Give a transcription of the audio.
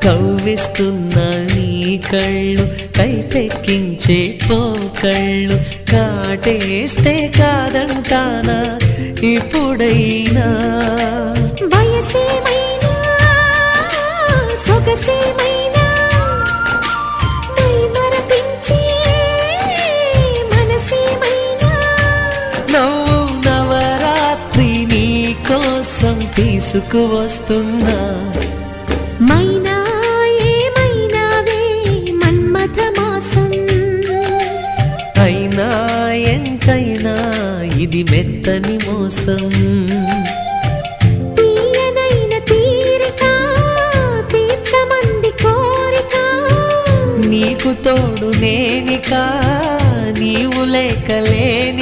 కవ్విస్తున్న నీ కళ్ళు కైపెక్కించే పోకళ్ళు కాటేస్తే కాదంటానా ఇప్పుడైనా వయసేమైనా సొగసేమైనా మరపించే మనసేమైనా నవ్వు నవరాత్రి నీ కోసం తీసుకువస్తున్నా మైనా ఏమైనావే మన్మథ మాసం అయినా ఎంతైనా ఇది మెత్తని మోసం తీయనైన తీరిక తీర్చమంది కోరిక నీకు తోడు నేనిక నీవు లేక లేని